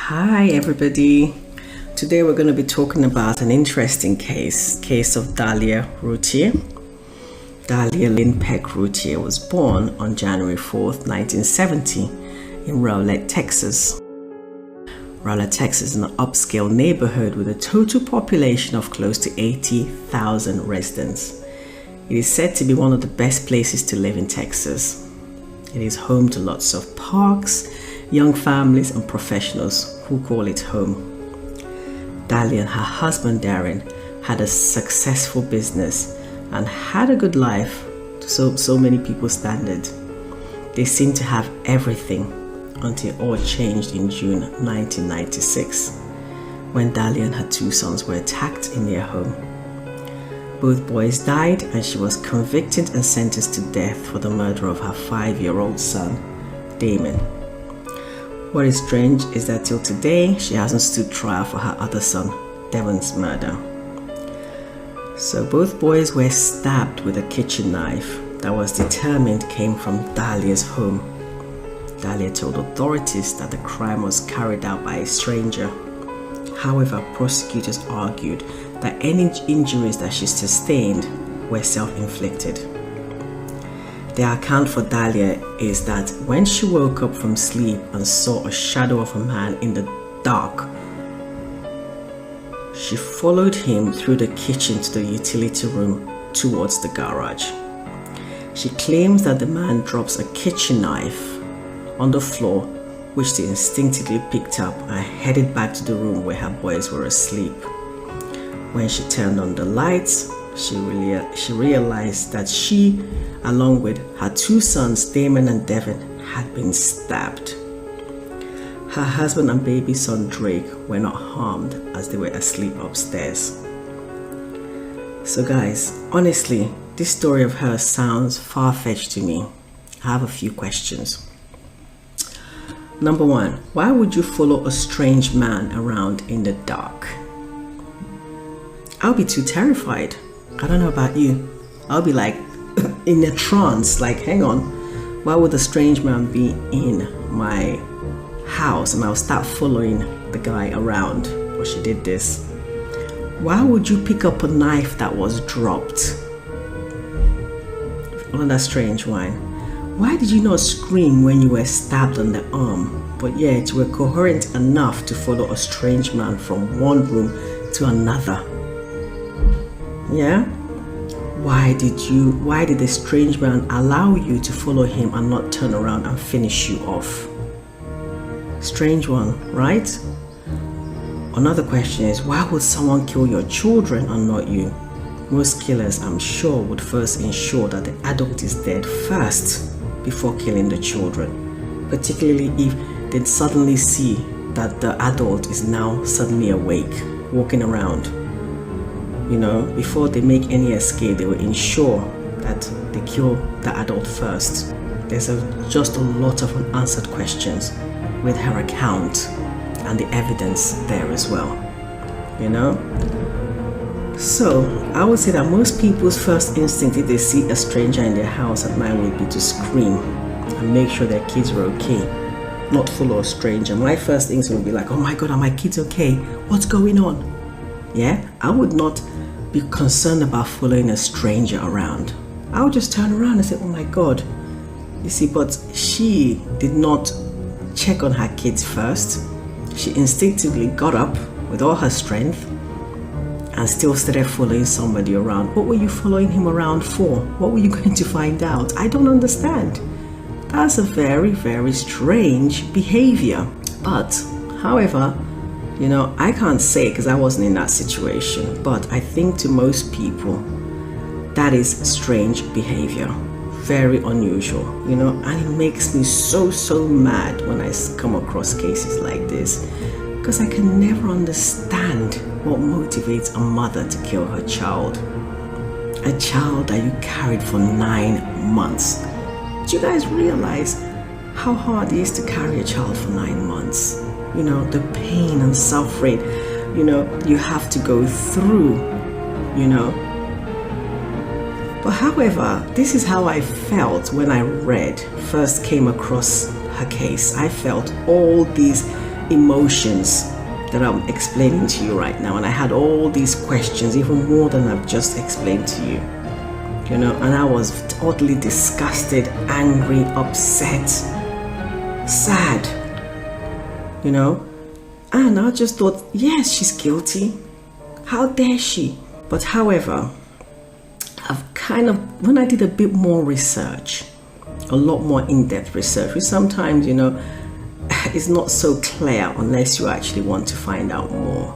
Hi everybody. Today we're going to be talking about an interesting case of Darlie Routier. Darlie Lynn Peck Routier was born on January 4th, 1970 in Rowlett, Texas. Rowlett, Texas is an upscale neighborhood with a total population of close to 80,000 residents. It is said to be one of the best places to live in Texas. It is home to lots of parks, young families and professionals who call it home. Darlie and her husband Darin had a successful business and had a good life to so many people's standard. They seemed to have everything until all changed in June 1996 when Darlie and her two sons were attacked in their home. Both boys died and she was convicted and sentenced to death for the murder of her 5-year-old son, Damon. What is strange is that till today, she hasn't stood trial for her other son, Devon's murder. So both boys were stabbed with a kitchen knife that was determined came from Darlie's home. Darlie told authorities that the crime was carried out by a stranger. However, prosecutors argued that any injuries that she sustained were self-inflicted. The account for Darlie is that when she woke up from sleep and saw a shadow of a man in the dark, she followed him through the kitchen to the utility room towards the garage. She claims that the man drops a kitchen knife on the floor, which they instinctively picked up and headed back to the room where her boys were asleep. When she turned on the lights, she realized that she, along with her two sons, Damon and Devon, had been stabbed. Her husband and baby son, Drake, were not harmed as they were asleep upstairs. So guys, honestly, this story of hers sounds far-fetched to me. I have a few questions. Number one, why would you follow a strange man around in the dark? I'll be too terrified. I don't know about you. I'll be like in a trance, like, hang on, why would a strange man be in my house? And I'll start following the guy around. Or she did this. Why would you pick up a knife that was dropped? Another strange one. Why did you not scream when you were stabbed on the arm, but yet you were coherent enough to follow a strange man from one room to another? Yeah? Why did the strange man allow you to follow him and not turn around and finish you off? Strange one, right? Another question is, why would someone kill your children and not you? Most killers, I'm sure, would first ensure that the adult is dead first before killing the children, particularly if they suddenly see that the adult is now suddenly awake, walking around. You know, before they make any escape, they will ensure that they kill the adult first. There's just a lot of unanswered questions with her account and the evidence there as well, you know? So, I would say that most people's first instinct if they see a stranger in their house at night would be to scream and make sure their kids are okay, not follow a stranger. My first instinct would be like, oh my God, are my kids okay? What's going on? Yeah, I would not be concerned about following a stranger around. I would just turn around and say, oh my God. You see, but she did not check on her kids first. She instinctively got up with all her strength and still started following somebody around. What were you following him around for? What were you going to find out? I don't understand. That's a very, very strange behavior. But, however, you know, I can't say because I wasn't in that situation, but I think to most people, that is strange behavior. Very unusual, you know, and it makes me so mad when I come across cases like this, because I can never understand what motivates a mother to kill her child. A child that you carried for 9 months. Do you guys realize how hard it is to carry a child for 9 months? You know, the pain and suffering, you know, you have to go through, you know. But however, this is how I felt when I first came across her case. I felt all these emotions that I'm explaining to you right now, and I had all these questions, even more than I've just explained to you, you know, and I was totally disgusted, angry, upset, sad, you know, and I just thought, yes, she's guilty. How dare she? But however, when I did a bit more research, a lot more in-depth research, which sometimes, you know, is not so clear unless you actually want to find out more,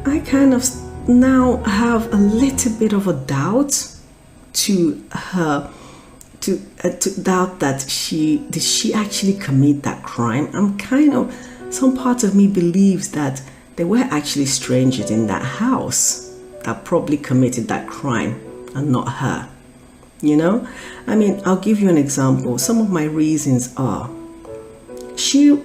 I kind of now have a little bit of a doubt to her, to doubt that did she actually commit that crime. Some part of me believes that there were actually strangers in that house that probably committed that crime and not her. You know, I mean, I'll give you an example. Some of my reasons are, she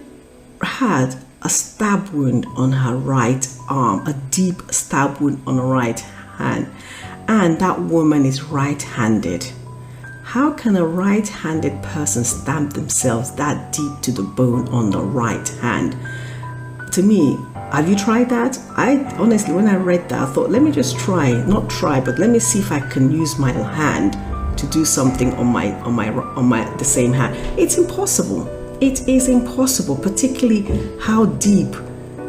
had a stab wound on her right arm, a deep stab wound on her right hand, and that woman is right-handed. How can a right-handed person stab themselves that deep to the bone on the right hand? To me, have you tried that? I honestly, when I read that, I thought, let me just but let me see if I can use my hand to do something on the same hand. It's impossible. It is impossible, particularly how deep,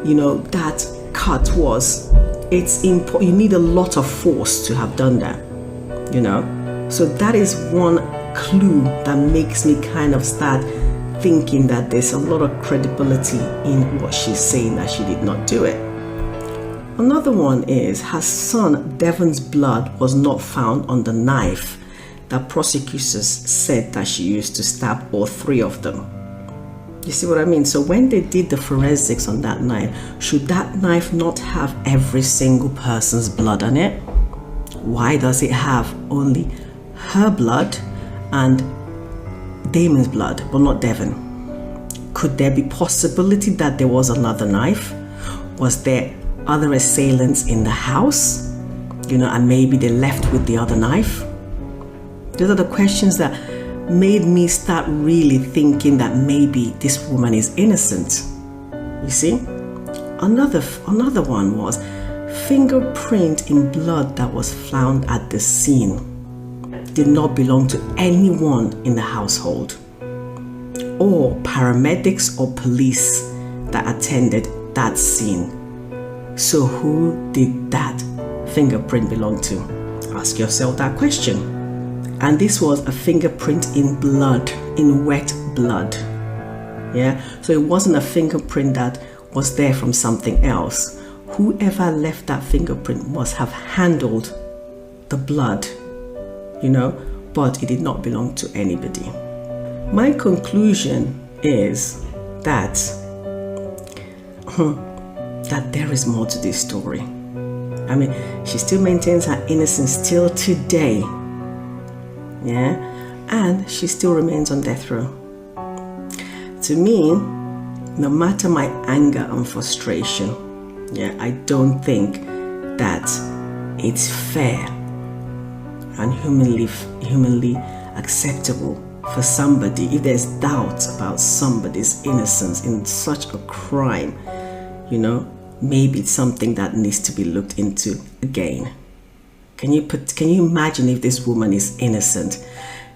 you know, that cut was. You need a lot of force to have done that, you know. So that is one clue that makes me kind of start thinking that there's a lot of credibility in what she's saying, that she did not do it. Another one is her son Devon's blood was not found on the knife that prosecutors said that she used to stab all three of them. You see what I mean? So when they did the forensics on that knife, should that knife not have every single person's blood on it? Why does it have only her blood and Damon's blood, but not Devon? Could there be possibility that there was another knife? Was there other assailants in the house? You know, and maybe they left with the other knife? Those are the questions that made me start really thinking that maybe this woman is innocent. You see? Another one was fingerprint in blood that was found at the scene did not belong to anyone in the household, or paramedics or police that attended that scene. So who did that fingerprint belong to? Ask yourself that question. And this was a fingerprint in blood, in wet blood. Yeah, so it wasn't a fingerprint that was there from something else. Whoever left that fingerprint must have handled the blood, you know, but it did not belong to anybody. My conclusion is that there is more to this story. I mean, she still maintains her innocence till today. Yeah, and she still remains on death row. To me, no matter my anger and frustration, yeah, I don't think that it's fair and humanly acceptable for somebody, if there's doubt about somebody's innocence in such a crime, you know, maybe it's something that needs to be looked into again. Can you imagine if this woman is innocent?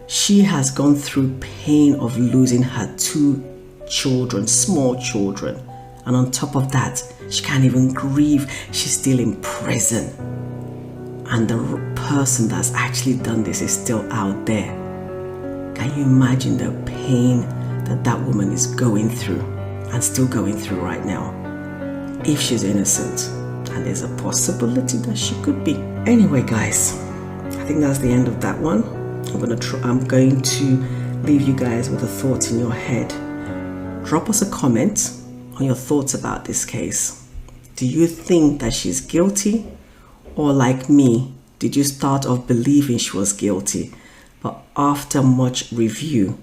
She has gone through pain of losing her 2 children, small children, and on top of that, she can't even grieve. She's still in prison, and the person that's actually done this is still out there. Can you imagine the pain that woman is going through, and still going through right now, if she's innocent? And there's a possibility that she could be. Anyway, guys, I think that's the end of that one. I'm going to leave you guys with a thought in your head. Drop us a comment on your thoughts about this case. Do you think that she's guilty? Or like me, did you start off believing she was guilty, but after much review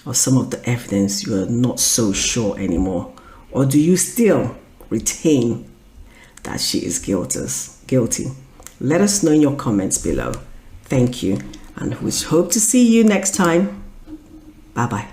of some of the evidence, you are not so sure anymore? Or do you still retain that she is guilty? Let us know in your comments below. Thank you, and we hope to see you next time. Bye-bye.